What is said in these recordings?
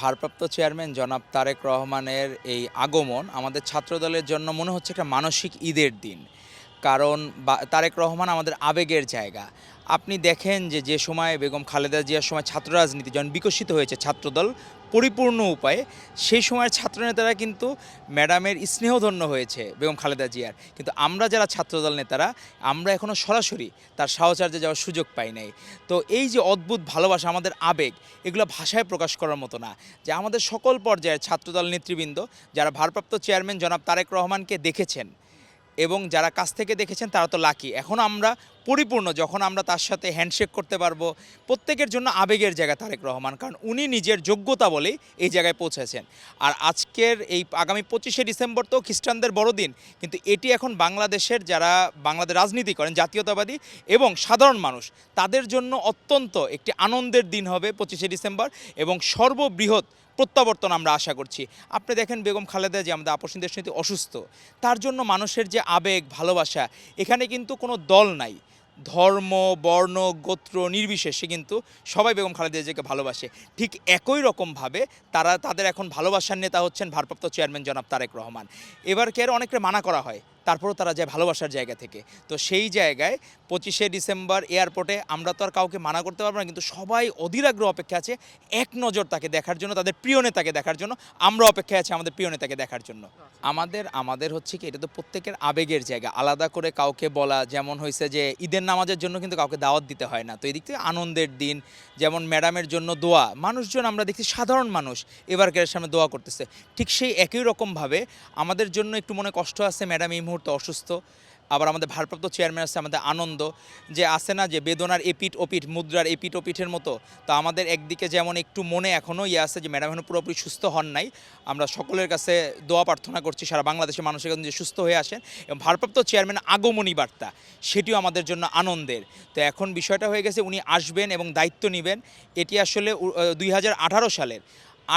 ভারপ্রাপ্ত চেয়ারম্যান জনাব তারেক রহমানের এই আগমন আমাদের ছাত্রদলের জন্য মনে হচ্ছে একটা মানসিক ঈদের দিন। কারণ তারেক রহমান আমাদের আবেগের জায়গা। আপনি দেখেন যে সময় বেগম খালেদা জিয়ার সময় ছাত্র রাজনীতি যখন বিকশিত হয়েছে ছাত্রদল পরিপূর্ণ উপায়ে, সেই সময়ের ছাত্রনেতারা কিন্তু ম্যাডামের স্নেহধন্য হয়েছে বেগম খালেদা জিয়ার। কিন্তু আমরা যারা ছাত্রদল নেতারা, আমরা এখনও সরাসরি তার সাহচর্যে যাওয়ার সুযোগ পাই নাই। তো এই যে অদ্ভুত ভালোবাসা, আমাদের আবেগ, এগুলো ভাষায় প্রকাশ করার মতো না। যে আমাদের সকল পর্যায়ের ছাত্রদল নেতৃবৃন্দ যারা ভারপ্রাপ্ত চেয়ারম্যান জনাব তারেক রহমানকে দেখেছেন এবং যারা কাছ থেকে দেখেছেন তারা তো লাকি। এখন আমরা পরিপূর্ণ, যখন আমরা তার সাথে হ্যান্ডশেক করতে পারবো, প্রত্যেকের জন্য আবেগের জায়গা তারেক রহমান, কারণ উনি নিজের যোগ্যতা বলেই এই জায়গায় পৌঁছেছেন। আর আজকের এই আগামী 25শে ডিসেম্বর তো খ্রিস্টানদের বড়দিন, কিন্তু এটি এখন বাংলাদেশের যারা বাংলাদেশ রাজনীতি করেন, জাতীয়তাবাদী এবং সাধারণ মানুষ, তাদের জন্য অত্যন্ত একটি আনন্দের দিন হবে 25শে ডিসেম্বর। এবং সর্ববৃহৎ প্রত্যাবর্তন আমরা আশা করছি। আপনি দেখেন বেগম খালেদা যে আমাদের আপসীন দেশনীতি অসুস্থ, তার জন্য মানুষের যে আবেগ ভালোবাসা, এখানে কিন্তু কোনো দল নাই, ধর্ম বর্ণ গোত্র নির্বিশেষে কিন্তু সবাই বেগম খালেদা জিয়াকে ভালোবাসে। ঠিক একই রকমভাবে তাদের এখন ভালোবাসার নেতা হচ্ছেন ভারপ্রাপ্ত চেয়ারম্যান জনাব তারেক রহমান। এবার কে অনেকটা মানা করা হয়, তারপরও তারা যায় ভালোবাসার জায়গা থেকে। তো সেই জায়গায় 25শে ডিসেম্বর এয়ারপোর্টে আমরা তো আর কাউকে মানা করতে পারবো না, কিন্তু সবাই অধীর আগ্রহ অপেক্ষা আছে এক নজর তাকে দেখার জন্য, তাদের প্রিয় নেতাকে দেখার জন্য। আমরা অপেক্ষায় আছি আমাদের প্রিয় নেতাকে দেখার জন্য। আমাদের হচ্ছে কি, এটা তো প্রত্যেকের আবেগের জায়গা। আলাদা করে কাউকে বলা, যেমন হয়েছে যে ঈদের নামাজের জন্য কিন্তু কাউকে দাওয়াত দিতে হয় না, তো এদিক থেকে আনন্দের দিন। যেমন ম্যাডামের জন্য দোয়া, মানুষজন আমরা দেখছি সাধারণ মানুষ এবারকার সামনে দোয়া করতেছে, ঠিক সেই একই রকমভাবে আমাদের জন্য একটু মনে কষ্ট আছে, ম্যাডাম এই মুহূর্তে অসুস্থ। আবার আমাদের ভারপ্রাপ্ত চেয়ারম্যান আছে, আমাদের আনন্দ, যে আছে না যে বেদনার এপিঠ ওপিঠ, মুদ্রার এপিঠ ওপিঠের মতো। তো আমাদের একদিকে যেমন একটু মনে এখনও আছে যে ম্যাডাম এখনও পুরোপুরি সুস্থ হন নাই। আমরা সকলের কাছে দোয়া প্রার্থনা করছি সারা বাংলাদেশের মানুষের কাছে যে সুস্থ হয়ে আসেন, এবং ভারপ্রাপ্ত চেয়ারম্যান আগমনী বার্তা, সেটিও আমাদের জন্য আনন্দের। তো এখন বিষয়টা হয়ে গেছে উনি আসবেন এবং দায়িত্ব নেবেন। এটি আসলে 2018 সালের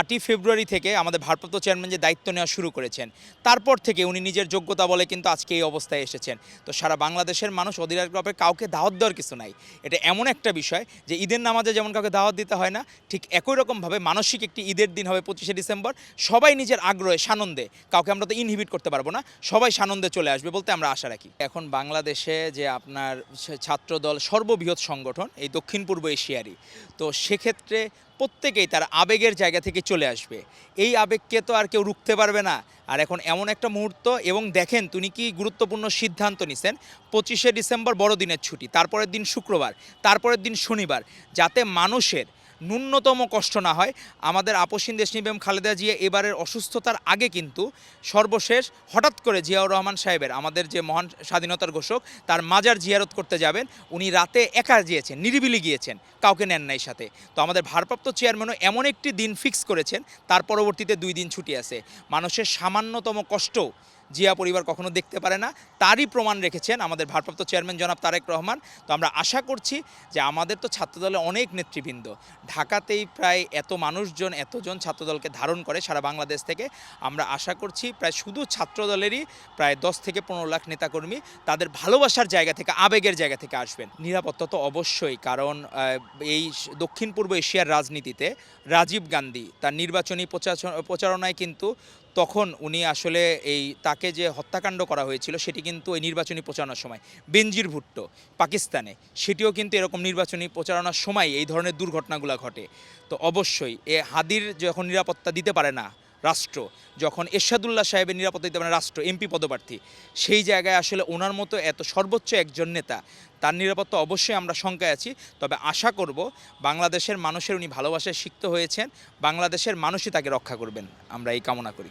8ই ফেব্রুয়ারি থেকে আমাদের ভারপ্রাপ্ত চেয়ারম্যান যে দায়িত্ব নেওয়া শুরু করেছেন, তারপর থেকে উনি নিজের যোগ্যতা বলে কিন্তু আজকে এই অবস্থায় এসেছেন। তো সারা বাংলাদেশের মানুষ অধীর আগ্রহে, কাউকে দাওয়াত দেওয়ার কিছু নাই। এটা এমন একটা বিষয় যে ঈদের নামাজে যেমন কাউকে দাওয়াত দিতে হয় না, ঠিক একই রকমভাবে মানসিক একটি ঈদের দিন হবে 25শে ডিসেম্বর। সবাই নিজের আগ্রহে সানন্দে, কাউকে আমরা তো ইনহিবিট করতে পারবো না, সবাই সানন্দে চলে আসবে বলতে আমরা আশা রাখি। এখন বাংলাদেশে যে আপনার ছাত্রদল সর্ববৃহৎ সংগঠন এই দক্ষিণ পূর্ব এশিয়ারই, তো সেক্ষেত্রে প্রত্যেকেই তার আবেগের জায়গা থেকে চলে আসবে। এই আবেগকে তো আর কেউ রুখতে পারবে না। আর এখন এমন একটা মুহূর্ত, এবং দেখেন তিনি কি গুরুত্বপূর্ণ সিদ্ধান্ত নিছেন। 25শে ডিসেম্বর বড়দিনের ছুটি, তারপরের দিন শুক্রবার, তারপরের দিন শনিবার, যাতে মানুষের ন্যূনতম কষ্ট না হয়। আমাদের আপসীন দেশনেত্রী বেগম খালেদা জিয়া এবারের অসুস্থতার আগে কিন্তু সর্বশেষ হঠাৎ করে জিয়াউর রহমান সাহেবের, আমাদের যে মহান স্বাধীনতার ঘোষক, তার মাজার জিয়ারত করতে যাবেন। উনি রাতে একা গিয়েছেন, নিরিবিলি গিয়েছেন, কাউকে নেন নাই সাথে। তো আমাদের ভারপ্রাপ্ত চেয়ারম্যানও এমন একটি দিন ফিক্স করেছেন, তার পরবর্তীতে 2 দিন ছুটি আছে। মানুষের সামান্যতম কষ্ট জিয়া পরিবার কখনো দেখতে পারে না, তারই প্রমাণ রেখেছেন আমাদের ভারপ্রাপ্ত চেয়ারম্যান জনাব তারেক রহমান। তো আমরা আশা করছি যে আমাদের তো ছাত্রদলে অনেক নেতৃবৃন্দ, ঢাকাতেই প্রায় এত মানুষজন, এতজন ছাত্রদলকে ধারণ করে সারা বাংলাদেশ থেকে। আমরা আশা করছি প্রায় শুধু ছাত্রদলেরই প্রায় 10 থেকে 15 লাখ নেতাকর্মী তাদের ভালোবাসার জায়গা থেকে, আবেগের জায়গা থেকে আসবেন। নিরাপত্তা তো অবশ্যই, কারণ এই দক্ষিণ পূর্ব এশিয়ার রাজনীতিতে রাজীব গান্ধী তার নির্বাচনী প্রচারণায় কিন্তু তখন উনি আসলে তাকে যে হত্যাকাণ্ড করা হয়েছিল, সেটি কিন্তু এই নির্বাচনী প্রচারণার সময়, বেনজির ভুট্টো পাকিস্তানে, সেটিও কিন্তু এরকম নির্বাচনী প্রচারণার সময় এই ধরনের দুর্ঘটনাগুলো ঘটে। তো অবশ্যই হাদির যখন নিরাপত্তা দিতে পারে না রাষ্ট্র, যখন এরশাদুল্লাহ সাহেবের নিরাপত্তা দিতে পারে না রাষ্ট্র, এমপি পদপ্রার্থী, সেই জায়গায় আসলে ওনার মতো এত সর্বোচ্চ একজন নেতা, তার নিরাপত্তা অবশ্যই আমরা শঙ্কায় আছি। তবে আশা করব বাংলাদেশের মানুষের উনি ভালোবাসায় সিক্ত হয়েছেন, বাংলাদেশের মানুষই তাকে রক্ষা করবেন, আমরা এই কামনা করি।